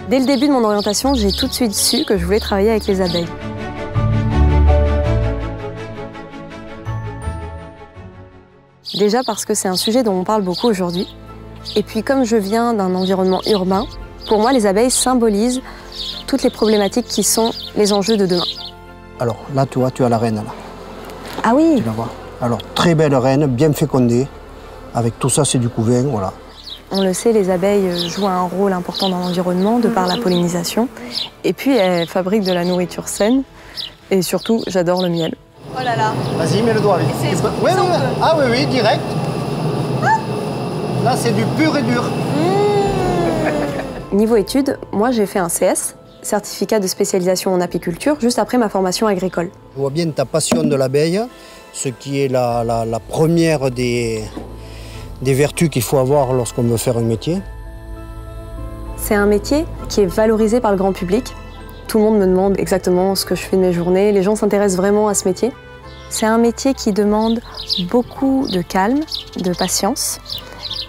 Dès le début de mon orientation, j'ai tout de suite su que je voulais travailler avec les abeilles. Déjà parce que c'est un sujet dont on parle beaucoup aujourd'hui. Et puis comme je viens d'un environnement urbain, pour moi les abeilles symbolisent toutes les problématiques qui sont les enjeux de demain. Alors là, tu vois, tu as la reine là. Ah oui. Tu la vois. Alors très belle reine, bien fécondée. Avec tout ça, c'est du couvain, voilà. On le sait, les abeilles jouent un rôle important dans l'environnement de par la pollinisation. Et puis elles fabriquent de la nourriture saine. Et surtout, j'adore le miel. Oh là là. Vas-y, mets le doigt. Oui, oui. Ah oui, direct. Là, c'est du pur et dur. Niveau études, moi j'ai fait un CS, certificat de spécialisation en apiculture, juste après ma formation agricole. Je vois bien ta passion de l'abeille, ce qui est la première des vertus qu'il faut avoir lorsqu'on veut faire un métier. C'est un métier qui est valorisé par le grand public. Tout le monde me demande exactement ce que je fais de mes journées. Les gens s'intéressent vraiment à ce métier. C'est un métier qui demande beaucoup de calme, de patience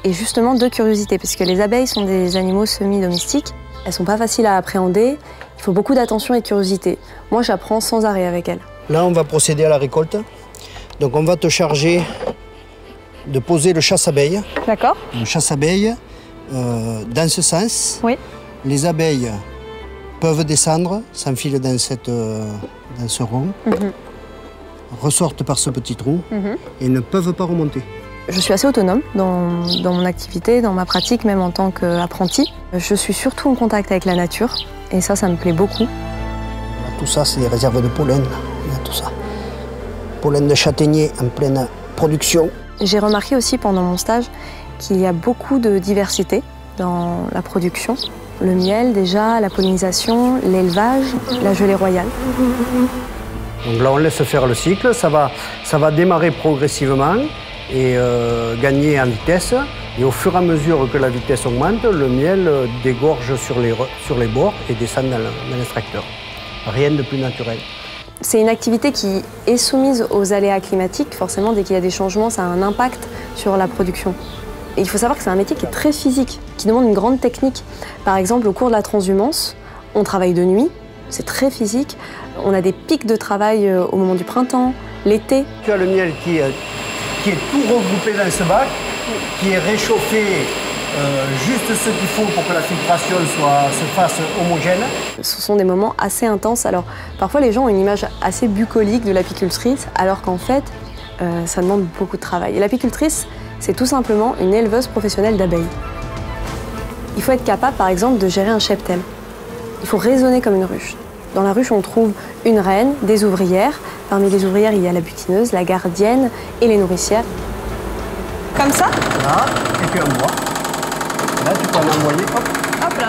et justement de curiosité, parce que les abeilles sont des animaux semi-domestiques. Elles sont pas faciles à appréhender. Il faut beaucoup d'attention et de curiosité. Moi, j'apprends sans arrêt avec elles. Là, on va procéder à la récolte. Donc, on va te charger de poser le chasse-abeille. D'accord. Le chasse-abeille, dans ce sens, oui. Les abeilles peuvent descendre, s'enfilent dans ce rond, ressortent par ce petit trou et ne peuvent pas remonter. Je suis assez autonome dans mon activité, dans ma pratique, même en tant qu'apprentie. Je suis surtout en contact avec la nature et ça me plaît beaucoup. Tout ça, c'est des réserves de pollen. Il y a tout ça. Pollen de châtaignier en pleine production. J'ai remarqué aussi pendant mon stage qu'il y a beaucoup de diversité dans la production. Le miel déjà, la pollinisation, l'élevage, la gelée royale. Donc là, on laisse faire le cycle. Ça va démarrer progressivement et gagner en vitesse. Et au fur et à mesure que la vitesse augmente, le miel dégorge sur les bords et descend dans l'extracteur. Rien de plus naturel. C'est une activité qui est soumise aux aléas climatiques. Forcément, dès qu'il y a des changements, ça a un impact sur la production. Et il faut savoir que c'est un métier qui est très physique, qui demande une grande technique. Par exemple, au cours de la transhumance, on travaille de nuit, c'est très physique. On a des pics de travail au moment du printemps, l'été. Tu as le miel qui est tout regroupé dans ce bac, qui est réchauffé juste ce qu'il faut pour que la filtration se fasse homogène. Ce sont des moments assez intenses. Alors, parfois, les gens ont une image assez bucolique de l'apicultrice, alors qu'en fait, ça demande beaucoup de travail. Et l'apicultrice, c'est tout simplement une éleveuse professionnelle d'abeilles. Il faut être capable, par exemple, de gérer un cheptel. Il faut raisonner comme une ruche. Dans la ruche, on trouve une reine, des ouvrières. Parmi les ouvrières, il y a la butineuse, la gardienne et les nourricières. Comme ça? Là, et puis un bois. Là, tu peux en envoyer, hop. Hop là.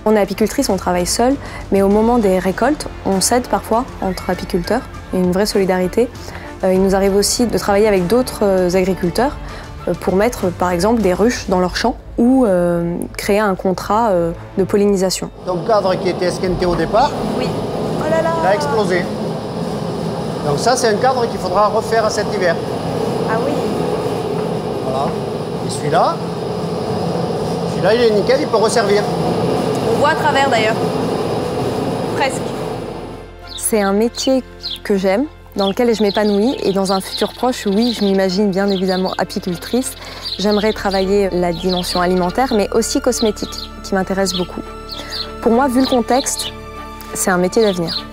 On est apicultrice, on travaille seul, mais au moment des récoltes, on s'aide parfois entre apiculteurs. Il y a une vraie solidarité. Il nous arrive aussi de travailler avec d'autres agriculteurs pour mettre, par exemple, des ruches dans leurs champs ou créer un contrat de pollinisation. Ton cadre qui était esquinté au départ, oui. Oh là là. Il a explosé. Donc ça, c'est un cadre qu'il faudra refaire cet hiver. Ah oui. Voilà. Et celui-là, il est nickel, il peut resservir. On voit à travers d'ailleurs. Presque. C'est un métier que j'aime, dans lequel je m'épanouis. Et dans un futur proche, oui, je m'imagine bien évidemment apicultrice. J'aimerais travailler la dimension alimentaire, mais aussi cosmétique, qui m'intéresse beaucoup. Pour moi, vu le contexte, c'est un métier d'avenir.